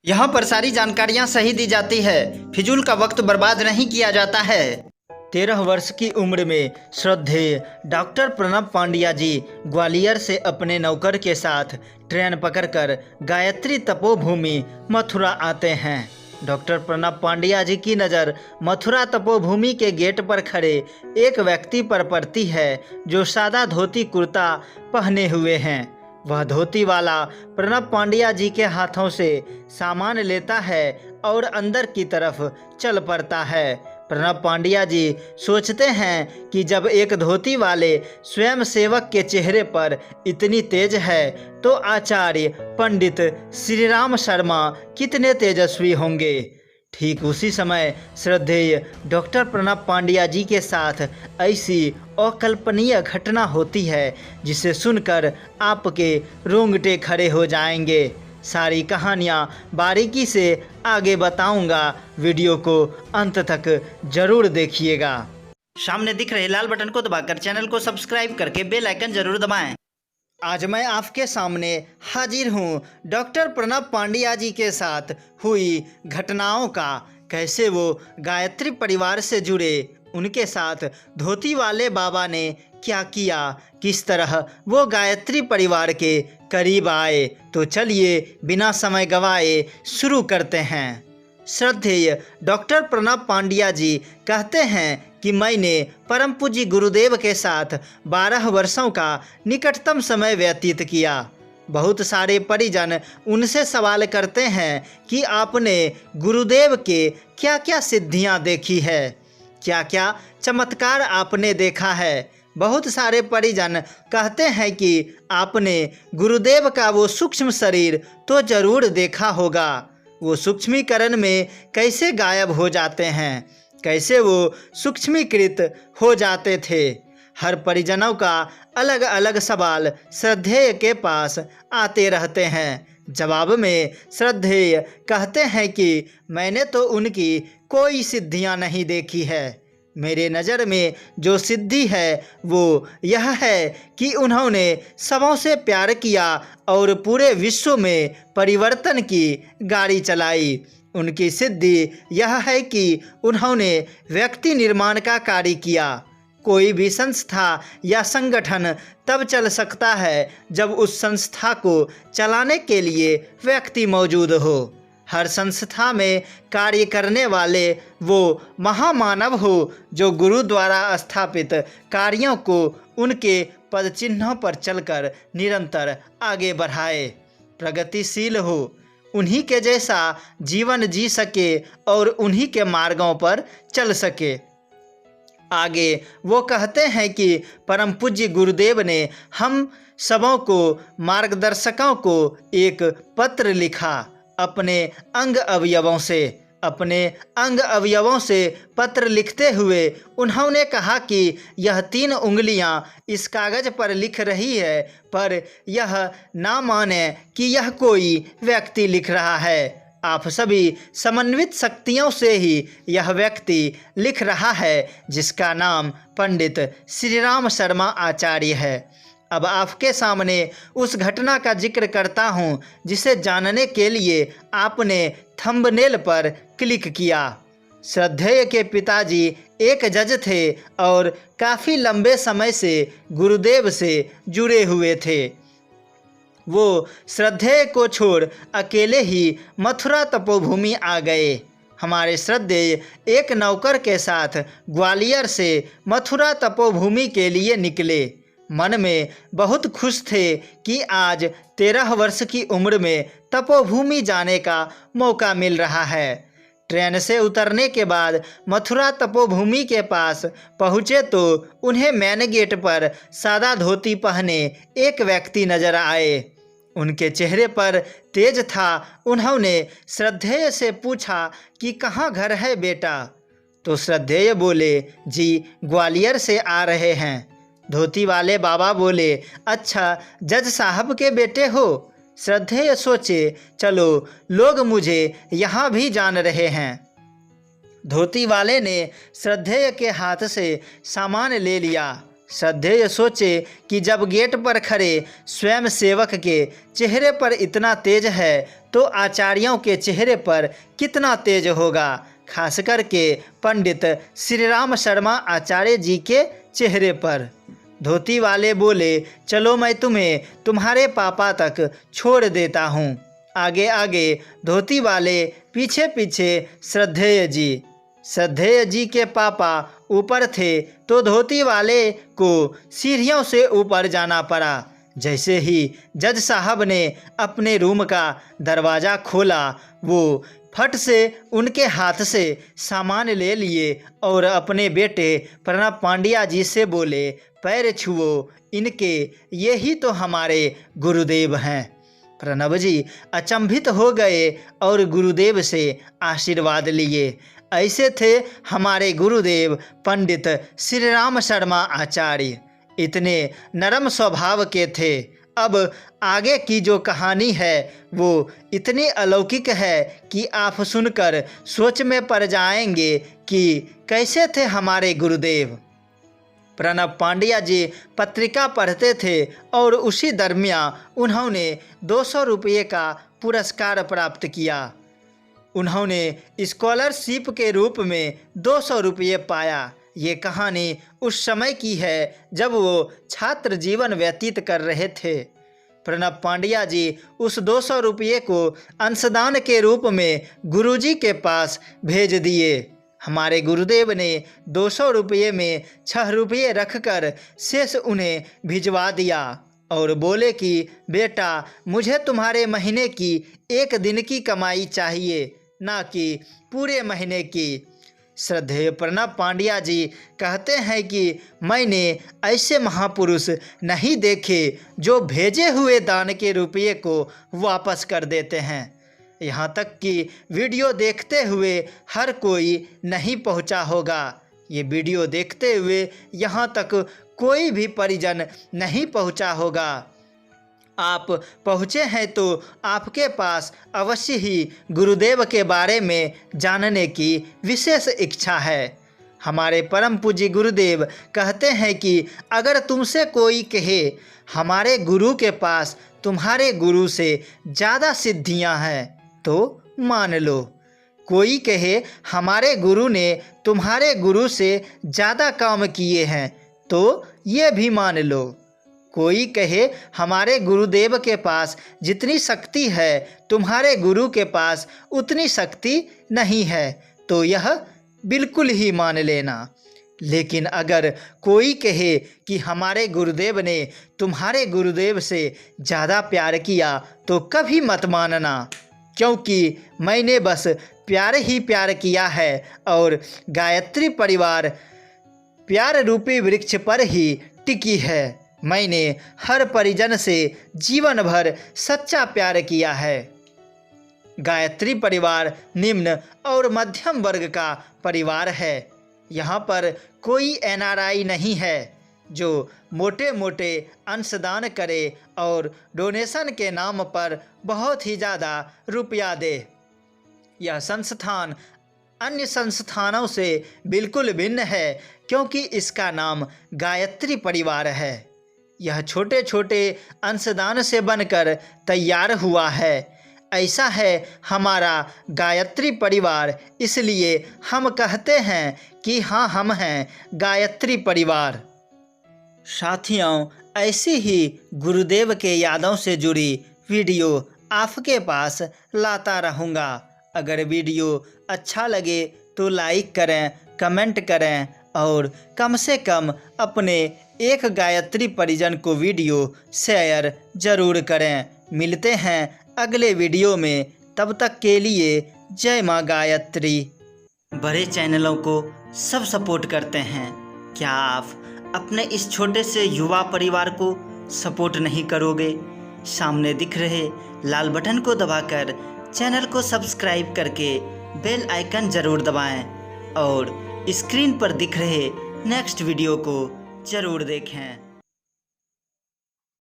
यहाँ पर सारी जानकारियाँ सही दी जाती है, फिजूल का वक्त बर्बाद नहीं किया जाता है। 13 वर्ष की उम्र में श्रद्धेय डॉक्टर प्रणब पांड्या जी ग्वालियर से अपने नौकर के साथ ट्रेन पकड़कर गायत्री तपोभूमि मथुरा आते हैं। डॉक्टर प्रणब पांड्या जी की नज़र मथुरा तपोभूमि के गेट पर खड़े एक व्यक्ति पर पड़ती है जो सादा धोती कुर्ता पहने हुए हैं। वह धोती वाला प्रणब पांड्या जी के हाथों से सामान लेता है और अंदर की तरफ चल पड़ता है। प्रणब पांड्या जी सोचते हैं कि जब एक धोती वाले स्वयं सेवक के चेहरे पर इतनी तेज है तो आचार्य पंडित श्री राम शर्मा कितने तेजस्वी होंगे। ठीक उसी समय श्रद्धेय डॉक्टर प्रणब पांड्या जी के साथ ऐसी अकल्पनीय घटना होती है जिसे सुनकर आपके रोंगटे खड़े हो जाएंगे। सारी कहानियाँ बारीकी से आगे बताऊंगा, वीडियो को अंत तक जरूर देखिएगा। सामने दिख रहे लाल बटन को दबाकर चैनल को सब्सक्राइब करके बेल आइकन जरूर दबाएं। आज मैं आपके सामने हाजिर हूँ डॉक्टर प्रणब पांड्या जी के साथ हुई घटनाओं का, कैसे वो गायत्री परिवार से जुड़े, उनके साथ धोती वाले बाबा ने क्या किया, किस तरह वो गायत्री परिवार के करीब आए। तो चलिए बिना समय गवाए शुरू करते हैं। श्रद्धेय डॉक्टर प्रणब पांड्या जी कहते हैं कि मैंने परम पूज्य गुरुदेव के साथ 12 वर्षों का निकटतम समय व्यतीत किया। बहुत सारे परिजन उनसे सवाल करते हैं कि आपने गुरुदेव के क्या क्या सिद्धियां देखी है, क्या क्या चमत्कार आपने देखा है। बहुत सारे परिजन कहते हैं कि आपने गुरुदेव का वो सूक्ष्म शरीर तो जरूर देखा होगा, वो सूक्ष्मीकरण में कैसे गायब हो जाते हैं, कैसे वो सूक्ष्मीकृत हो जाते थे। हर परिजनों का अलग अलग सवाल श्रद्धेय के पास आते रहते हैं। जवाब में श्रद्धेय कहते हैं कि मैंने तो उनकी कोई सिद्धियां नहीं देखी है। मेरे नज़र में जो सिद्धि है वो यह है कि उन्होंने सबों से प्यार किया और पूरे विश्व में परिवर्तन की गाड़ी चलाई। उनकी सिद्धि यह है कि उन्होंने व्यक्ति निर्माण का कार्य किया। कोई भी संस्था या संगठन तब चल सकता है जब उस संस्था को चलाने के लिए व्यक्ति मौजूद हो। हर संस्था में कार्य करने वाले वो महामानव हो जो गुरु द्वारा स्थापित कार्यों को उनके पद चिन्हों पर चलकर निरंतर आगे बढ़ाए, प्रगतिशील हो, उन्हीं के जैसा जीवन जी सके और उन्हीं के मार्गों पर चल सके। आगे वो कहते हैं कि परम पूज्य गुरुदेव ने हम सबों को, मार्गदर्शकों को एक पत्र लिखा। अपने अंग अवयवों से पत्र लिखते हुए उन्होंने कहा कि यह 3 उंगलियां इस कागज़ पर लिख रही है, पर यह ना माने कि यह कोई व्यक्ति लिख रहा है। आप सभी समन्वित शक्तियों से ही यह व्यक्ति लिख रहा है, जिसका नाम पंडित श्री राम शर्मा आचार्य है। अब आपके सामने उस घटना का जिक्र करता हूँ जिसे जानने के लिए आपने थंबनेल पर क्लिक किया। श्रद्धेय के पिताजी एक जज थे और काफ़ी लंबे समय से गुरुदेव से जुड़े हुए थे। वो श्रद्धेय को छोड़ अकेले ही मथुरा तपोभूमि आ गए। हमारे श्रद्धेय एक नौकर के साथ ग्वालियर से मथुरा तपोभूमि के लिए निकले। मन में बहुत खुश थे कि आज 13 वर्ष की उम्र में तपोभूमि जाने का मौका मिल रहा है। ट्रेन से उतरने के बाद मथुरा तपोभूमि के पास पहुँचे तो उन्हें मेन गेट पर सादा धोती पहने एक व्यक्ति नजर आए। उनके चेहरे पर तेज था। उन्होंने श्रद्धेय से पूछा कि कहाँ घर है बेटा? तो श्रद्धेय बोले, जी ग्वालियर से आ रहे हैं। धोती वाले बाबा बोले, अच्छा जज साहब के बेटे हो? श्रद्धेय सोचे, चलो लोग मुझे यहाँ भी जान रहे हैं। धोती वाले ने श्रद्धेय के हाथ से सामान ले लिया। श्रद्धेय सोचे कि जब गेट पर खड़े स्वयं सेवक के चेहरे पर इतना तेज है तो आचार्यों के चेहरे पर कितना तेज होगा, खास करके पंडित श्री राम शर्मा आचार्य जी के चेहरे पर। धोती वाले बोले, चलो मैं तुम्हें तुम्हारे पापा तक छोड़ देता हूँ। आगे आगे धोती वाले, पीछे पीछे श्रद्धेय जी। श्रद्धेय जी के पापा ऊपर थे तो धोती वाले को सीढ़ियों से ऊपर जाना पड़ा। जैसे ही जज साहब ने अपने रूम का दरवाज़ा खोला, वो फट से उनके हाथ से सामान ले लिए और अपने बेटे प्रणब पांड्या जी से बोले, पैर छुओ इनके, ये ही तो हमारे गुरुदेव हैं। प्रणब जी अचंभित हो गए और गुरुदेव से आशीर्वाद लिए। ऐसे थे हमारे गुरुदेव पंडित श्री राम शर्मा आचार्य, इतने नरम स्वभाव के थे। अब आगे की जो कहानी है वो इतनी अलौकिक है कि आप सुनकर सोच में पड़ जाएंगे कि कैसे थे हमारे गुरुदेव। प्रणब पांड्या जी पत्रिका पढ़ते थे और उसी दरमियान उन्होंने 200 रुपये का पुरस्कार प्राप्त किया। उन्होंने स्कॉलरशिप के रूप में 200 रुपये पाया। ये कहानी उस समय की है जब वो छात्र जीवन व्यतीत कर रहे थे। प्रणब पांड्या जी उस 200 रुपये को अंशदान के रूप में गुरुजी के पास भेज दिए। हमारे गुरुदेव ने 200 रुपये में 6 रुपये रखकर शेष उन्हें भिजवा दिया और बोले कि बेटा, मुझे तुम्हारे महीने की 1 दिन की कमाई चाहिए, ना कि पूरे महीने की। श्रद्धेय प्रणब पांड्या जी कहते हैं कि मैंने ऐसे महापुरुष नहीं देखे जो भेजे हुए दान के रुपये को वापस कर देते हैं। यहाँ तक कि वीडियो देखते हुए हर कोई नहीं पहुँचा होगा। ये वीडियो देखते हुए यहाँ तक कोई भी परिजन नहीं पहुँचा होगा। आप पहुँचे हैं तो आपके पास अवश्य ही गुरुदेव के बारे में जानने की विशेष इच्छा है। हमारे परम पूज्य गुरुदेव कहते हैं कि अगर तुमसे कोई कहे हमारे गुरु के पास तुम्हारे गुरु से ज़्यादा सिद्धियां हैं तो मान लो। कोई कहे हमारे गुरु ने तुम्हारे गुरु से ज़्यादा काम किए हैं तो ये भी मान लो। कोई कहे हमारे गुरुदेव के पास जितनी शक्ति है तुम्हारे गुरु के पास उतनी शक्ति नहीं है तो यह बिल्कुल ही मान लेना। लेकिन अगर कोई कहे कि हमारे गुरुदेव ने तुम्हारे गुरुदेव से ज़्यादा प्यार किया तो कभी मत मानना, क्योंकि मैंने बस प्यार ही प्यार किया है और गायत्री परिवार प्यार रूपी वृक्ष पर ही टिकी है। मैंने हर परिजन से जीवन भर सच्चा प्यार किया है। गायत्री परिवार निम्न और मध्यम वर्ग का परिवार है। यहाँ पर कोई एनआरआई नहीं है जो मोटे मोटे अंशदान करे और डोनेशन के नाम पर बहुत ही ज़्यादा रुपया दे। यह संस्थान अन्य संस्थानों से बिल्कुल भिन्न है क्योंकि इसका नाम गायत्री परिवार है। यह छोटे छोटे अंशदान से बनकर तैयार हुआ है। ऐसा है हमारा गायत्री परिवार, इसलिए हम कहते हैं कि हाँ, हम हैं गायत्री परिवार। साथियों, ऐसी ही गुरुदेव के यादों से जुड़ी वीडियो आपके पास लाता रहूँगा। अगर वीडियो अच्छा लगे तो लाइक करें, कमेंट करें और कम से कम अपने एक गायत्री परिजन को वीडियो शेयर ज़रूर करें। मिलते हैं अगले वीडियो में, तब तक के लिए जय माँ गायत्री। बड़े चैनलों को सब सपोर्ट करते हैं, क्या आप अपने इस छोटे से युवा परिवार को सपोर्ट नहीं करोगे? सामने दिख रहे लाल बटन को दबाकर चैनल को सब्सक्राइब करके बेल आइकन ज़रूर दबाएं और स्क्रीन पर दिख रहे नेक्स्ट वीडियो को ज़रूर देखें।